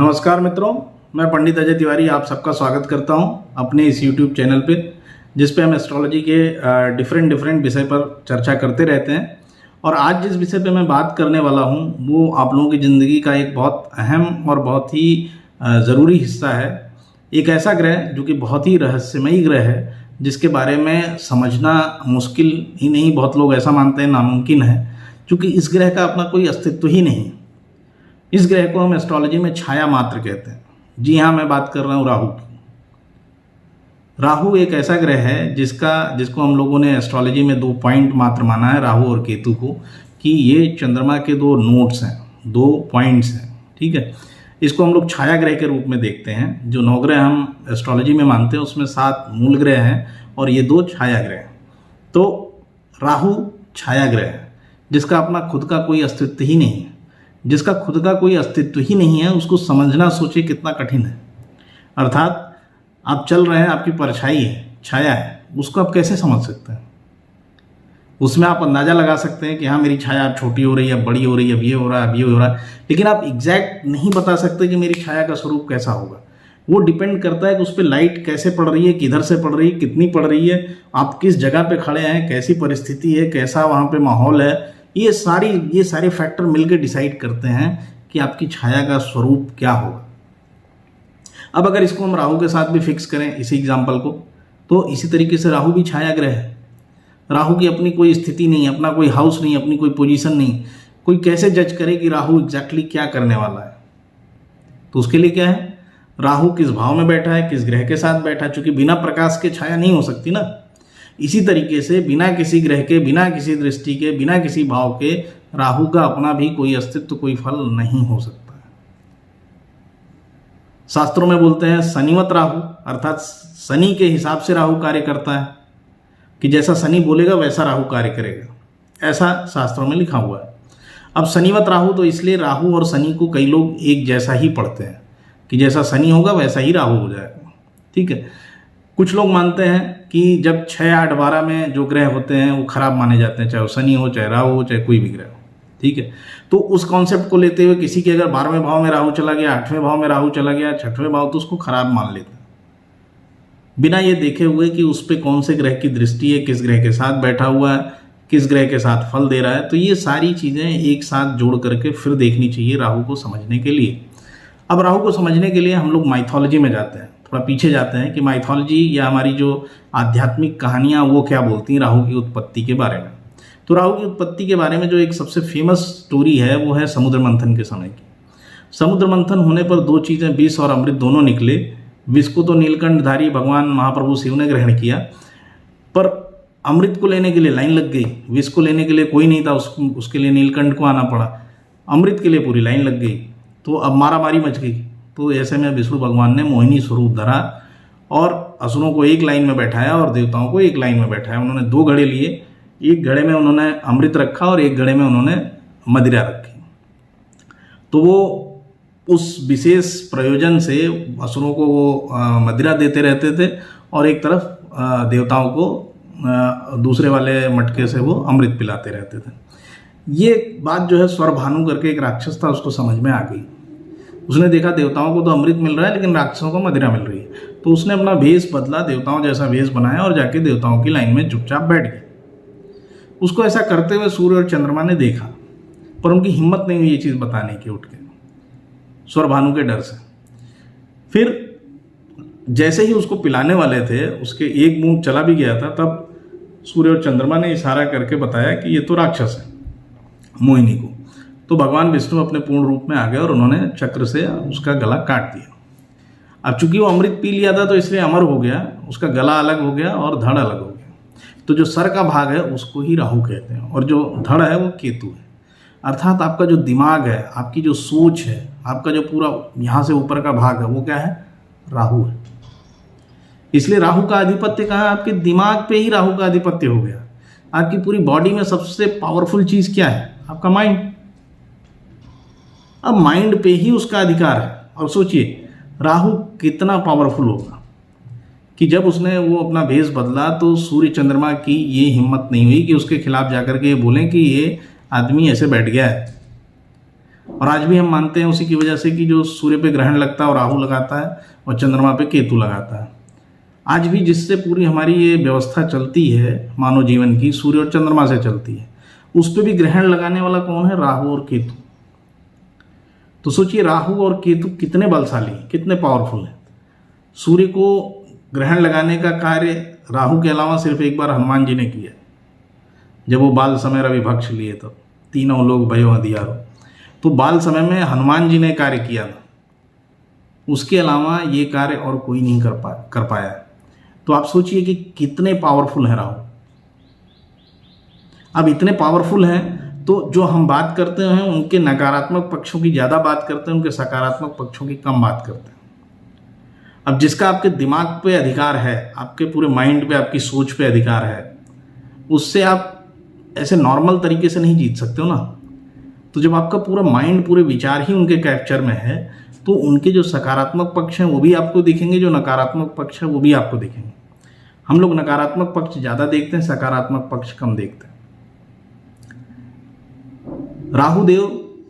नमस्कार मित्रों, मैं पंडित अजय तिवारी आप सबका स्वागत करता हूं अपने इस YouTube चैनल पे, जिस पे हम एस्ट्रोलॉजी के डिफरेंट विषय पर चर्चा करते रहते हैं। और आज जिस विषय पे मैं बात करने वाला हूं वो आप लोगों की ज़िंदगी का एक बहुत अहम और बहुत ही ज़रूरी हिस्सा है। एक ऐसा ग्रह जो कि बहुत ही रहस्यमयी ग्रह है, जिसके बारे में समझना मुश्किल ही नहीं, बहुत लोग ऐसा मानते हैं नामुमकिन है, क्योंकि इस ग्रह का अपना कोई अस्तित्व ही नहीं। इस ग्रह को हम एस्ट्रोलॉजी में छाया मात्र कहते हैं। जी हाँ, मैं बात कर रहा हूँ राहु की। राहु एक ऐसा ग्रह है जिसको हम लोगों ने एस्ट्रोलॉजी में 2 पॉइंट मात्र माना है, राहु और केतु को, कि ये चंद्रमा के 2 नोड्स हैं, 2 पॉइंट्स हैं। ठीक है, इसको हम लोग छाया ग्रह के रूप में देखते हैं। जो 9 ग्रह हम एस्ट्रोलॉजी में मानते हैं उसमें 7 मूल ग्रह हैं और ये 2 छाया ग्रह हैं। तो राहु छाया ग्रह है, जिसका अपना खुद का कोई अस्तित्व ही नहीं है। जिसका खुद का कोई अस्तित्व ही नहीं है उसको समझना सोचिए कितना कठिन है। अर्थात आप चल रहे हैं, आपकी परछाई है, छाया है, उसको आप कैसे समझ सकते हैं? उसमें आप अंदाज़ा लगा सकते हैं कि हाँ मेरी छाया अब छोटी हो रही है, अब बड़ी हो रही है, अब ये हो रहा है, अब ये हो रहा है, लेकिन आप एग्जैक्ट नहीं बता सकते कि मेरी छाया का स्वरूप कैसा होगा। वो डिपेंड करता है कि उस पर लाइट कैसे पड़ रही है, किधर से पड़ रही है, कितनी पड़ रही है, आप किस जगह पे खड़े हैं, कैसी परिस्थिति है, कैसा वहाँ पे माहौल है। ये सारे फैक्टर मिलकर डिसाइड करते हैं कि आपकी छाया का स्वरूप क्या होगा। अब अगर इसको हम राहु के साथ भी फिक्स करें इसी एग्जाम्पल को, तो इसी तरीके से राहु भी छाया ग्रह है। राहु की अपनी कोई स्थिति नहीं, अपना कोई हाउस नहीं, अपनी कोई पोजीशन नहीं। कोई कैसे जज करे कि राहु एग्जैक्टली क्या करने वाला है? तो उसके लिए क्या है, राहु किस भाव में बैठा है, किस ग्रह के साथ बैठा है, चूंकि बिना प्रकाश के छाया नहीं हो सकती ना। इसी तरीके से बिना किसी ग्रह के, बिना किसी दृष्टि के, बिना किसी भाव के राहु का अपना भी कोई अस्तित्व, कोई फल नहीं हो सकता है। शास्त्रों में बोलते हैं शनिवत राहु, अर्थात शनि के हिसाब से राहु कार्य करता है, कि जैसा शनि बोलेगा वैसा राहु कार्य करेगा, ऐसा शास्त्रों में लिखा हुआ है। अब शनिवत राहु तो इसलिए राहु और शनि को कई लोग एक जैसा ही पढ़ते हैं, कि जैसा शनि होगा वैसा ही राहु हो जाएगा। ठीक है, कुछ लोग मानते हैं कि जब 6, 8, 12 में जो ग्रह होते हैं वो खराब माने जाते हैं, चाहे वो शनि हो, चाहे राहु हो, चाहे कोई भी ग्रह हो। ठीक है, तो उस कॉन्सेप्ट को लेते हुए किसी के अगर 12वें भाव में राहु चला गया, 8वें भाव में राहु चला गया, 6वें भाव, तो उसको खराब मान लेते हैं, बिना ये देखे हुए कि उस पर कौन से ग्रह की दृष्टि है, किस ग्रह के साथ बैठा हुआ है, किस ग्रह के साथ फल दे रहा है। तो ये सारी चीज़ें एक साथ जोड़ करके फिर देखनी चाहिए राहु को समझने के लिए। अब राहु को समझने के लिए हम लोग माइथोलॉजी में जाते हैं, थोड़ा पीछे जाते हैं कि माइथोलॉजी या हमारी जो आध्यात्मिक कहानियाँ वो क्या बोलती हैं राहु की उत्पत्ति के बारे में। तो राहु की उत्पत्ति के बारे में जो एक सबसे फेमस स्टोरी है वो है समुद्र मंथन के समय की। समुद्र मंथन होने पर 2 चीज़ें, विष और अमृत, दोनों निकले। विष को तो नीलकंठधारी भगवान महाप्रभु शिव ने ग्रहण किया, पर अमृत को लेने के लिए लाइन लग गई। विष को लेने के लिए कोई नहीं था, उसके लिए नीलकंठ को आना पड़ा। अमृत के लिए पूरी लाइन लग गई, तो अब मारामारी मच गई। तो ऐसे में विष्णु भगवान ने मोहिनी स्वरूप धरा और असुरों को एक लाइन में बैठाया और देवताओं को एक लाइन में बैठाया। उन्होंने 2 घड़े लिए, एक घड़े में उन्होंने अमृत रखा और एक घड़े में उन्होंने मदिरा रखी। तो वो उस विशेष प्रयोजन से असुरों को वो मदिरा देते रहते थे और एक तरफ देवताओं को दूसरे वाले मटके से वो अमृत पिलाते रहते थे। ये बात जो है स्वरभानु करके एक राक्षस था, उसको समझ में आ गई। उसने देखा देवताओं को तो अमृत मिल रहा है लेकिन राक्षसों को मदिरा मिल रही है, तो उसने अपना भेष बदला, देवताओं जैसा भेष बनाया और जाके देवताओं की लाइन में चुपचाप बैठ गया। उसको ऐसा करते हुए सूर्य और चंद्रमा ने देखा, पर उनकी हिम्मत नहीं हुई ये चीज़ बताने की, उठ के स्वरभानु के डर से। फिर जैसे ही उसको पिलाने वाले थे, उसके एक बूंद चला भी गया था, तब सूर्य और चंद्रमा ने इशारा करके बताया कि ये तो राक्षस है, मोहिनी को। तो भगवान विष्णु अपने पूर्ण रूप में आ गए और उन्होंने चक्र से उसका गला काट दिया। अब चूंकि वो अमृत पी लिया था तो इसलिए अमर हो गया, उसका गला अलग हो गया और धड़ अलग हो गया। तो जो सर का भाग है उसको ही राहु कहते हैं और जो धड़ है वो केतु है। अर्थात आपका जो दिमाग है, आपकी जो सोच है, आपका जो पूरा यहाँ से ऊपर का भाग है वो क्या है, राहु है। इसलिए राहु का आधिपत्य कहाँ है, आपके दिमाग पे ही राहु का आधिपत्य हो गया। आपकी पूरी बॉडी में सबसे पावरफुल चीज़ क्या है, आपका माइंड। अब माइंड पे ही उसका अधिकार है। और सोचिए राहु कितना पावरफुल होगा कि जब उसने वो अपना भेष बदला तो सूर्य चंद्रमा की ये हिम्मत नहीं हुई कि उसके खिलाफ जाकर के ये बोलें कि ये आदमी ऐसे बैठ गया है। और आज भी हम मानते हैं उसी की वजह से कि जो सूर्य पे ग्रहण लगता है और राहु लगाता है और चंद्रमा पे केतु लगाता है। आज भी जिससे पूरी हमारी ये व्यवस्था चलती है मानव जीवन की, सूर्य और चंद्रमा से चलती है, उस पर भी ग्रहण लगाने वाला कौन है? राहु और केतु। तो सोचिए राहु और केतु कितने बलशाली, कितने पावरफुल हैं। सूर्य को ग्रहण लगाने का कार्य राहु के अलावा सिर्फ एक बार हनुमान जी ने किया, जब वो बाल समय रवि भक्ष लिए तब, तीनों लोग भयो अधियारो, तो बाल समय में हनुमान जी ने कार्य किया था। उसके अलावा ये कार्य और कोई नहीं कर पाया। तो आप सोचिए कि कितने पावरफुल है राहु। अब इतने पावरफुल हैं तो जो हम बात करते हैं उनके नकारात्मक पक्षों की ज़्यादा बात करते हैं, उनके सकारात्मक पक्षों की कम बात करते हैं। अब जिसका आपके दिमाग पे अधिकार है, आपके पूरे माइंड पे, आपकी सोच पे अधिकार है, उससे आप ऐसे नॉर्मल तरीके से नहीं जीत सकते हो ना। तो जब आपका पूरा माइंड, पूरे विचार ही उनके कैप्चर में है, तो उनके जो सकारात्मक पक्ष हैं वो भी आपको दिखेंगे, जो नकारात्मक पक्ष है वो भी आपको दिखेंगे। हम लोग नकारात्मक पक्ष ज़्यादा देखते हैं, सकारात्मक पक्ष कम देखते हैं। राहुदेव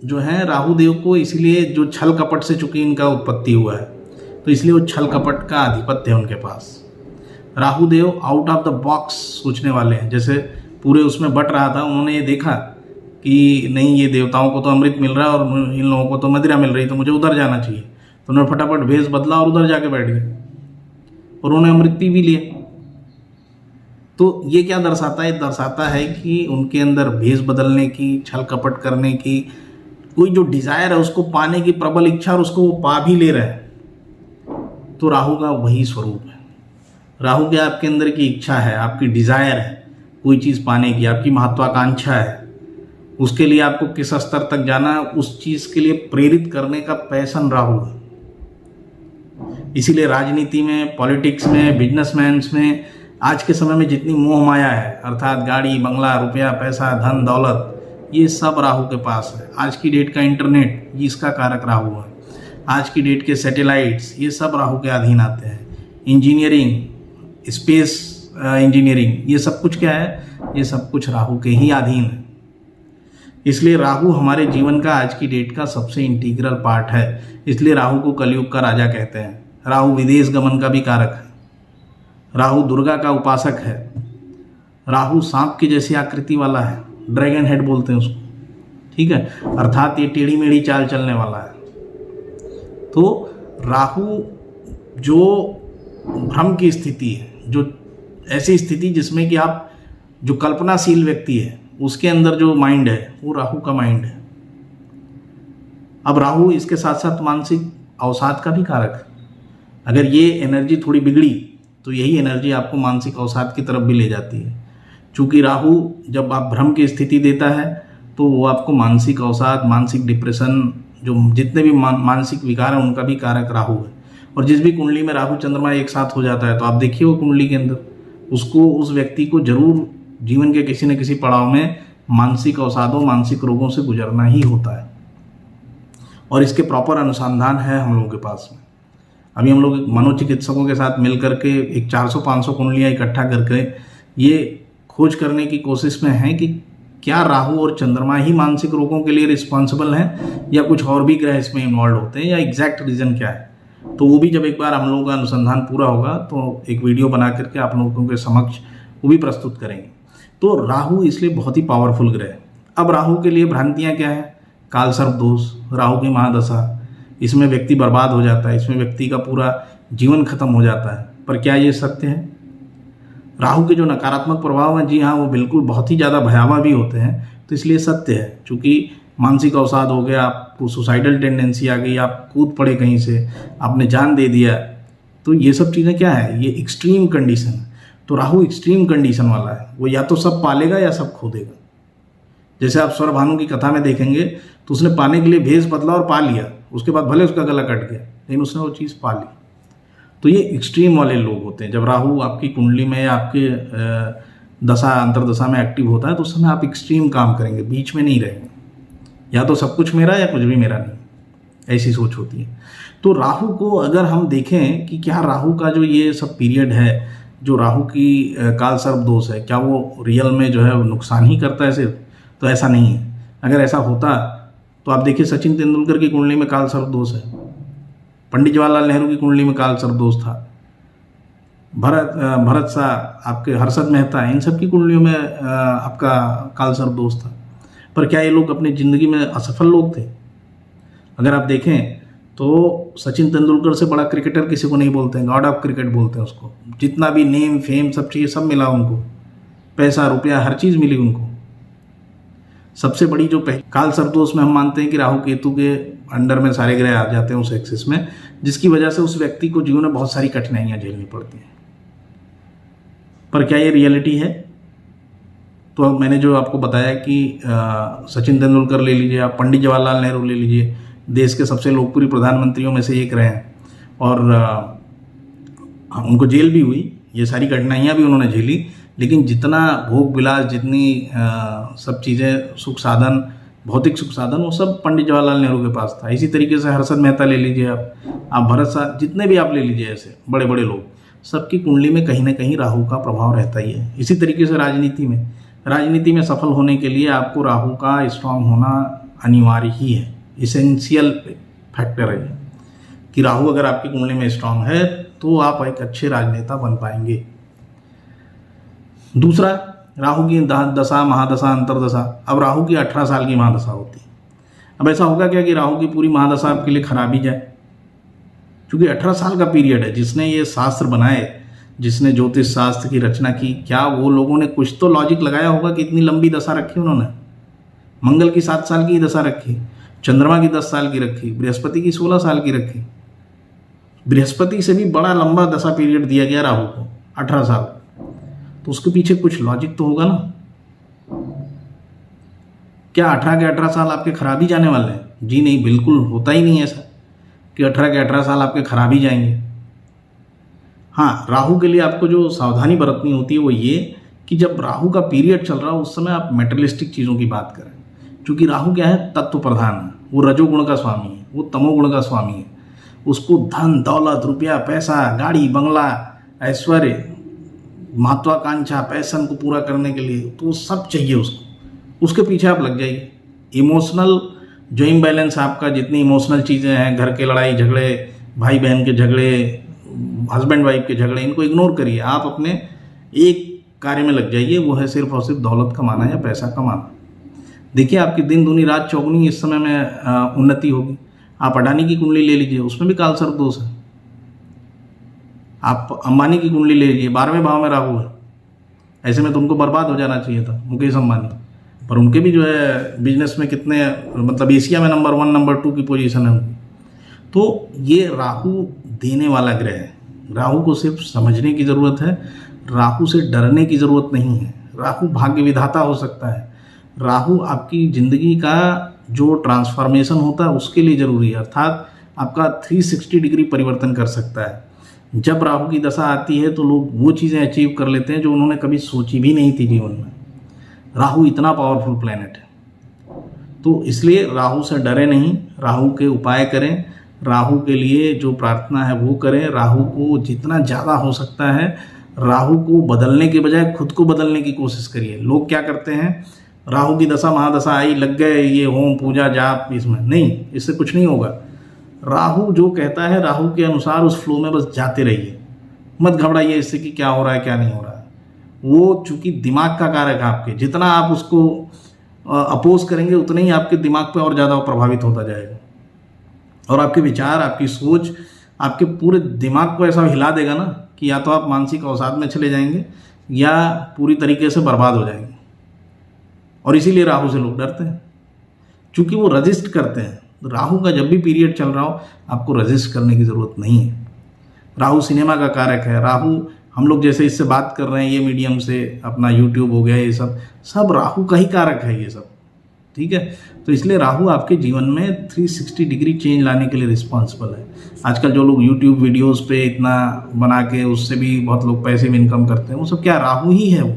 जो है, राहुदेव को इसीलिए जो छल कपट से चूंकि इनका उत्पत्ति हुआ है, तो इसलिए वो छल कपट का आधिपत्य है उनके पास। Rahudev out of the box सोचने वाले हैं। जैसे पूरे उसमें बट रहा था, उन्होंने ये देखा कि नहीं, ये देवताओं को तो अमृत मिल रहा है और इन लोगों को तो मदिरा मिल रही, तो मुझे उधर जाना चाहिए। तो उन्होंने फटाफट भेष बदला और उधर जाके बैठ गए और उन्होंने अमृत पी भी लिया। तो ये क्या दर्शाता है? दर्शाता है कि उनके अंदर भेष बदलने की, छल कपट करने की कोई जो डिज़ायर है, उसको पाने की प्रबल इच्छा, और उसको वो पा भी ले रहे हैं। तो राहु का वही स्वरूप है। राहु के आपके अंदर की इच्छा है, आपकी डिज़ायर है कोई चीज़ पाने की, आपकी महत्वाकांक्षा है, उसके लिए आपको किस स्तर तक जाना है, उस चीज़ के लिए प्रेरित करने का पैशन राहु है। इसीलिए राजनीति में, पॉलिटिक्स में, बिजनेसमैन्स में आज के समय में जितनी मोह माया है, अर्थात गाड़ी, बंगला, रुपया, पैसा, धन दौलत, ये सब राहु के पास है। आज की डेट का इंटरनेट, ये इसका कारक राहु है। आज की डेट के सैटेलाइट्स, ये सब राहु के अधीन आते हैं। इंजीनियरिंग, स्पेस इंजीनियरिंग, ये सब कुछ क्या है? ये सब कुछ राहु के ही अधीन है। इसलिए राहु हमारे जीवन का आज की डेट का सबसे इंटीग्रल पार्ट है। इसलिए राहु को कलयुग का राजा कहते हैं। राहु विदेश गमन का भी कारक है। राहु दुर्गा का उपासक है। राहु सांप की जैसी आकृति वाला है, ड्रैगन हेड बोलते हैं उसको, ठीक है, अर्थात ये टेढ़ी मेढ़ी चाल चलने वाला है। तो राहु जो भ्रम की स्थिति है, जो ऐसी स्थिति जिसमें कि आप, जो कल्पनाशील व्यक्ति है उसके अंदर जो माइंड है वो राहु का माइंड है। अब राहु इसके साथ साथ मानसिक अवसाद का भी कारक है। अगर ये एनर्जी थोड़ी बिगड़ी तो यही एनर्जी आपको मानसिक अवसाद की तरफ भी ले जाती है। चूँकि राहु जब आप भ्रम की स्थिति देता है तो वो आपको मानसिक अवसाद, मानसिक डिप्रेशन, जो जितने भी मानसिक विकार हैं उनका भी कारक राहु है। और जिस भी कुंडली में राहु चंद्रमा एक साथ हो जाता है तो आप देखिए वो कुंडली के अंदर उसको, उस व्यक्ति को जरूर जीवन के किसी न किसी पड़ाव में मानसिक अवसादों, मानसिक रोगों से गुजरना ही होता है। और इसके प्रॉपर अनुसंधान है हम लोगों के पास में। अभी हम लोग मनोचिकित्सकों के साथ मिल करके एक 400-500 कुंडलियाँ इकट्ठा करके ये खोज करने की कोशिश में हैं कि क्या राहु और चंद्रमा ही मानसिक रोगों के लिए रिस्पॉन्सिबल हैं या कुछ और भी ग्रह इसमें इन्वॉल्व होते हैं, या एग्जैक्ट रीज़न क्या है। तो वो भी जब एक बार हम लोगों का अनुसंधान पूरा होगा तो एक वीडियो बना करके आप लोगों के समक्ष वो भी प्रस्तुत करेंगे। तो राहु इसलिए बहुत ही पावरफुल ग्रह है। अब राहु के लिए भ्रांतियाँ क्या है? काल सर्प दोष, राहु की महादशा, इसमें व्यक्ति बर्बाद हो जाता है, इसमें व्यक्ति का पूरा जीवन खत्म हो जाता है। पर क्या ये सत्य है? राहु के जो नकारात्मक प्रभाव हैं, जी हाँ, वो बिल्कुल बहुत ही ज़्यादा भयावह भी होते हैं। तो इसलिए सत्य है, चूँकि मानसिक अवसाद हो गया, आपको सुसाइडल टेंडेंसी आ गई, आप कूद पड़े कहीं से, आपने जान दे दिया, तो ये सब चीज़ें क्या है? ये एक्सट्रीम कंडीशन है। तो राहु एक्सट्रीम कंडीशन वाला है, वो या तो सब पालेगा या सब खो देगा। जैसे आप स्वरभानु की कथा में देखेंगे तो उसने पाने के लिए भेष बदला और पा लिया, उसके बाद भले उसका गला कट गया लेकिन उसने वो चीज़ पा ली। तो ये एक्सट्रीम वाले लोग होते हैं। जब राहु आपकी कुंडली में या आपके दशा, अंतरदशा में एक्टिव होता है तो उस समय आप एक्सट्रीम काम करेंगे, बीच में नहीं रहेंगे, या तो सब कुछ मेरा या कुछ भी मेरा नहीं, ऐसी सोच होती है। तो राहु को अगर हम देखें कि क्या राहु का जो ये सब पीरियड है, जो राहु की काल सर्प दोष है, क्या वो रियल में जो है नुकसान ही करता है सिर्फ? तो ऐसा नहीं है। अगर ऐसा होता तो तो आप देखिए सचिन तेंदुलकर की कुंडली में काल सर्प दोष है, पंडित जवाहरलाल नेहरू की कुंडली में काल सर्प दोष था, भरत शाह, आपके हर्षद मेहता, इन सब की कुंडलियों में आपका काल सर्प दोष था। पर क्या ये लोग अपनी ज़िंदगी में असफल लोग थे? अगर आप देखें तो सचिन तेंदुलकर से बड़ा क्रिकेटर किसी को नहीं बोलते हैं, गॉड ऑफ क्रिकेट बोलते हैं उसको। जितना भी नेम फेम सब चीज़ सब मिला उनको, पैसा रुपया हर चीज़ मिली उनको। सबसे बड़ी जो काल सर्प दोष में हम मानते हैं कि राहु केतु के अंडर में सारे ग्रह आ जाते हैं उस एक्सिस में, जिसकी वजह से उस व्यक्ति को जीवन में बहुत सारी कठिनाइयाँ झेलनी पड़ती हैं। पर क्या ये रियलिटी है? तो अब मैंने जो आपको बताया कि सचिन तेंदुलकर ले लीजिए, आप पंडित जवाहरलाल नेहरू ले लीजिए, देश के सबसे लोकप्रिय प्रधानमंत्रियों में से एक रहे हैं, और उनको जेल भी हुई, ये सारी कठिनाइयाँ भी उन्होंने झेली, लेकिन जितना भोग विलास, जितनी सब चीज़ें, सुख साधन, भौतिक सुख साधन, वो सब पंडित जवाहरलाल नेहरू के पास था। इसी तरीके से हर्षद मेहता ले लीजिए, आप भरत शाह, जितने भी आप ले लीजिए ऐसे बड़े बड़े लोग, सबकी कुंडली में कहीं ना कहीं राहु का प्रभाव रहता ही है। इसी तरीके से राजनीति में सफल होने के लिए आपको राहु का स्ट्रांग होना अनिवार्य ही है, इसेंशियल फैक्टर है कि राहु अगर आपकी कुंडली में स्ट्रांग है तो आप एक अच्छे राजनेता बन पाएंगे। दूसरा, राहु की दशा, महादशा, अंतरदशा। अब राहु की 18 साल की महादशा होती है। अब ऐसा होगा क्या कि राहु की पूरी महादशा आपके लिए खराब ही जाए? क्योंकि 18 साल का पीरियड है। जिसने ये शास्त्र बनाए, जिसने ज्योतिष शास्त्र की रचना की, क्या वो लोगों ने कुछ तो लॉजिक लगाया होगा कि इतनी लंबी दशा रखी उन्होंने? मंगल की 7 साल की दशा रखी, चंद्रमा की 10 साल की रखी, बृहस्पति की 16 साल की रखी। बृहस्पति से भी बड़ा लंबा दशा पीरियड दिया गया राहु को, 18 साल। तो उसके पीछे कुछ लॉजिक तो होगा ना। क्या 18 के 18 साल आपके खराब ही जाने वाले हैं? जी नहीं, बिल्कुल होता ही नहीं ऐसा कि 18 के 18 साल आपके खराब ही जाएंगे। हाँ, राहु के लिए आपको जो सावधानी बरतनी होती है वो ये कि जब राहु का पीरियड चल रहा हो उस समय आप मेटेरियलिस्टिक चीज़ों की बात करें। क्योंकि राहु क्या है? तत्व प्रधान है। वो रजोगुण का स्वामी है, वो तमोगुण का स्वामी है। उसको धन दौलत, रुपया, पैसा, गाड़ी, बंगला, ऐश्वर्य, महत्वाकांक्षा, पैशन को पूरा करने के लिए तो सब चाहिए उसको। उसके पीछे आप लग जाइए। इमोशनल जो इम्बैलेंस आपका, जितनी इमोशनल चीज़ें हैं, घर के लड़ाई झगड़े, भाई बहन के झगड़े, हस्बैंड वाइफ के झगड़े, इनको इग्नोर करिए। आप अपने एक कार्य में लग जाइए, वो है सिर्फ और सिर्फ दौलत कमाना या पैसा कमाना। देखिए आपकी दिन दूनी रात चौगुनी इस समय में उन्नति होगी। आप अडानी की कुंडली ले लीजिए, उसमें भी काल सर्प दोष है। आप अंबानी की कुंडली ले लीजिए, 12वें भाव में राहु है। ऐसे में तो उनको बर्बाद हो जाना चाहिए था, मुकेश अंबानी। पर उनके भी जो है बिजनेस में कितने, मतलब एशिया में नंबर 1 नंबर 2 की पोजीशन है उनकी। तो ये राहु देने वाला ग्रह है। राहु को सिर्फ समझने की ज़रूरत है, राहु से डरने की ज़रूरत नहीं है। राहु भाग्य विधाता हो सकता है। राहु आपकी ज़िंदगी का जो ट्रांसफॉर्मेशन होता है उसके लिए ज़रूरी है, अर्थात आपका 360 डिग्री परिवर्तन कर सकता है। जब राहु की दशा आती है तो लोग वो चीज़ें अचीव कर लेते हैं जो उन्होंने कभी सोची भी नहीं थी जीवन में। राहु इतना पावरफुल प्लैनेट है। तो इसलिए राहु से डरे नहीं, राहु के उपाय करें, राहु के लिए जो प्रार्थना है वो करें। राहु को जितना ज़्यादा हो सकता है, राहु को बदलने के बजाय खुद को बदलने की कोशिश करिए। लोग क्या करते हैं, राहु की दशा महादशा आई, लग गए ये होम पूजा जाप, इसमें नहीं, इससे कुछ नहीं होगा। राहु जो कहता है, राहु के अनुसार उस फ्लो में बस जाते रहिए, मत घबराइए इससे कि क्या हो रहा है क्या नहीं हो रहा है। वो चूंकि दिमाग का कारक है आपके, जितना आप उसको अपोज करेंगे उतना ही आपके दिमाग पे और ज़्यादा प्रभावित होता जाएगा। और आपके विचार, आपकी सोच आपके पूरे दिमाग को ऐसा हिला देगा ना कि या तो आप मानसिक अवसाद में चले जाएंगे या पूरी तरीके से बर्बाद हो जाएंगे। और इसीलिए राहु से लोग डरते हैं, क्योंकि वो रजिस्ट करते हैं। राहु का जब भी पीरियड चल रहा हो आपको रजिस्ट करने की ज़रूरत नहीं है। राहु सिनेमा का कारक है। राहु, हम लोग जैसे इससे बात कर रहे हैं ये मीडियम से, अपना यूट्यूब हो गया, ये सब राहु का ही कारक है ये सब, ठीक है। तो इसलिए राहु आपके जीवन में 360 डिग्री चेंज लाने के लिए रिस्पॉन्सिबल है। आजकल जो लोग यूट्यूब वीडियोस पे इतना बना के उससे भी बहुत लोग पैसे भी इनकम करते हैं, वो सब क्या राहु ही है वो।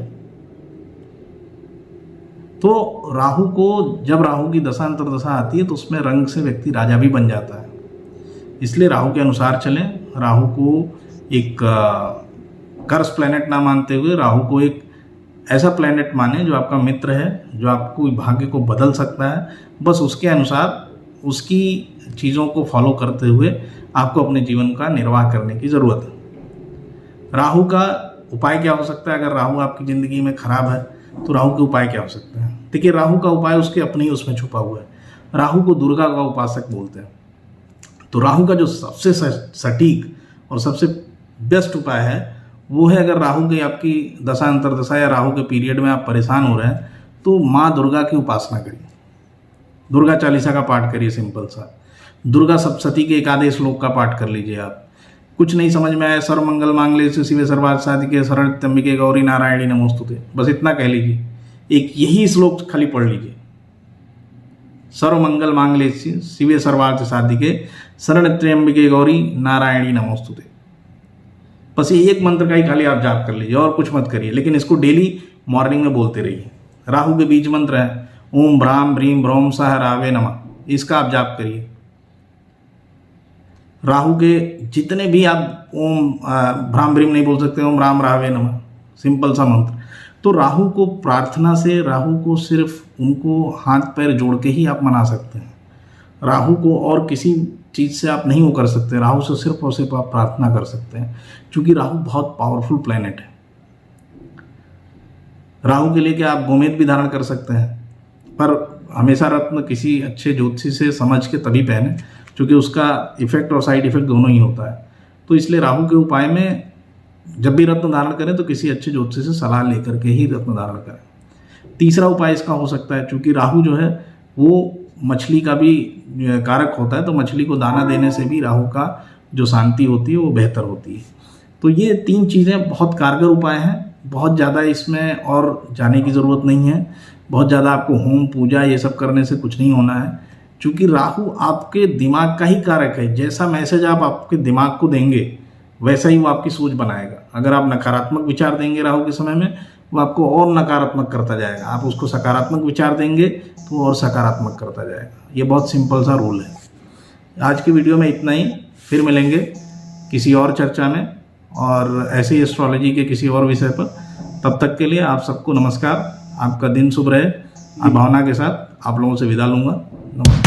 तो राहु को, जब राहु की दशा अंतरदशा आती है तो उसमें रंग से व्यक्ति राजा भी बन जाता है। इसलिए राहु के अनुसार चलें। राहु को एक कर्स प्लैनेट ना मानते हुए राहु को एक ऐसा प्लैनेट माने जो आपका मित्र है, जो आपको भाग्य को बदल सकता है। बस उसके अनुसार उसकी चीज़ों को फॉलो करते हुए आपको अपने जीवन का निर्वाह करने की ज़रूरत है। राहु का उपाय क्या हो सकता है? अगर राहु आपकी ज़िंदगी में खराब है तो राहु के उपाय क्या हो सकते हैं? देखिए, राहु का उपाय उसके अपने ही उसमें छुपा हुआ है। राहु को दुर्गा का उपासक बोलते हैं। तो राहु का जो सबसे सटीक और सबसे बेस्ट उपाय है वो है, अगर राहु की आपकी दशा अंतर्दशा या राहु के पीरियड में आप परेशान हो रहे हैं तो माँ दुर्गा की उपासना करिए, दुर्गा चालीसा का पाठ करिए, सिंपल सा। दुर्गा सप्तशती के एकादश श्लोक का पाठ कर लीजिए आप। कुछ नहीं समझ में आया, सर्व मंगल मांगल्ये शिवे सर्वार्थ साधिके शरण्य त्र्यंबके गौरी नारायणी नमोस्तुते, बस इतना कह लीजिए। एक यही श्लोक खाली पढ़ लीजिए, सर्व मंगल मांगल्ये शिवे सर्वार्थ साधिके शरण्य त्र्यंबके गौरी नारायणी नमोस्तुते। बस ये एक मंत्र का ही खाली आप जाप कर लीजिए और कुछ मत करिए, लेकिन इसको डेली मॉर्निंग में बोलते रहिए। राहु के बीज मंत्र है ओम भ्राम भ्रीम भ्रौम सह रावे नमः, इसका आप जाप करिए। राहु के जितने भी आप ओम भ्राम भ्रीम नहीं बोल सकते, ओम राम रावे नमः, सिंपल सा मंत्र। तो राहु को प्रार्थना से, राहु को सिर्फ उनको हाथ पैर जोड़ के ही आप मना सकते हैं। राहु को और किसी चीज़ से आप नहीं वो कर सकते, राहु से सिर्फ और सिर्फ आप प्रार्थना कर सकते हैं, क्योंकि राहु बहुत पावरफुल प्लैनेट है। राहु के लिए क्या आप गोमेद भी धारण कर सकते हैं, पर हमेशा रत्न किसी अच्छे ज्योतिषी से समझ के तभी पहने, क्योंकि उसका इफेक्ट और साइड इफेक्ट दोनों ही होता है। तो इसलिए राहु के उपाय में जब भी रत्न धारण करें तो किसी अच्छे ज्योतिषी से सलाह लेकर के ही रत्न धारण करें। तीसरा उपाय इसका हो सकता है, क्योंकि राहु जो है वो मछली का भी कारक होता है, तो मछली को दाना देने से भी राहु का जो शांति होती है वो बेहतर होती है। तो ये 3 चीज़ें बहुत कारगर उपाय हैं, बहुत ज़्यादा इसमें और जाने की ज़रूरत नहीं है, बहुत ज़्यादा आपको होम पूजा ये सब करने से कुछ नहीं होना है, क्योंकि राहु आपके दिमाग का ही कारक है। जैसा मैसेज आप आपके दिमाग को देंगे वैसा ही वो आपकी सोच बनाएगा। अगर आप नकारात्मक विचार देंगे राहु के समय में, वो आपको और नकारात्मक करता जाएगा। आप उसको सकारात्मक विचार देंगे तो वो और सकारात्मक करता जाएगा। ये बहुत सिंपल सा रूल है। आज की वीडियो में इतना ही, फिर मिलेंगे किसी और चर्चा में और ऐसे ही एस्ट्रोलॉजी के किसी और विषय पर। तब तक के लिए आप सबको नमस्कार, आपका दिन शुभ रहे। भावना के साथ आप लोगों से विदा लूँगा। नमस्कार।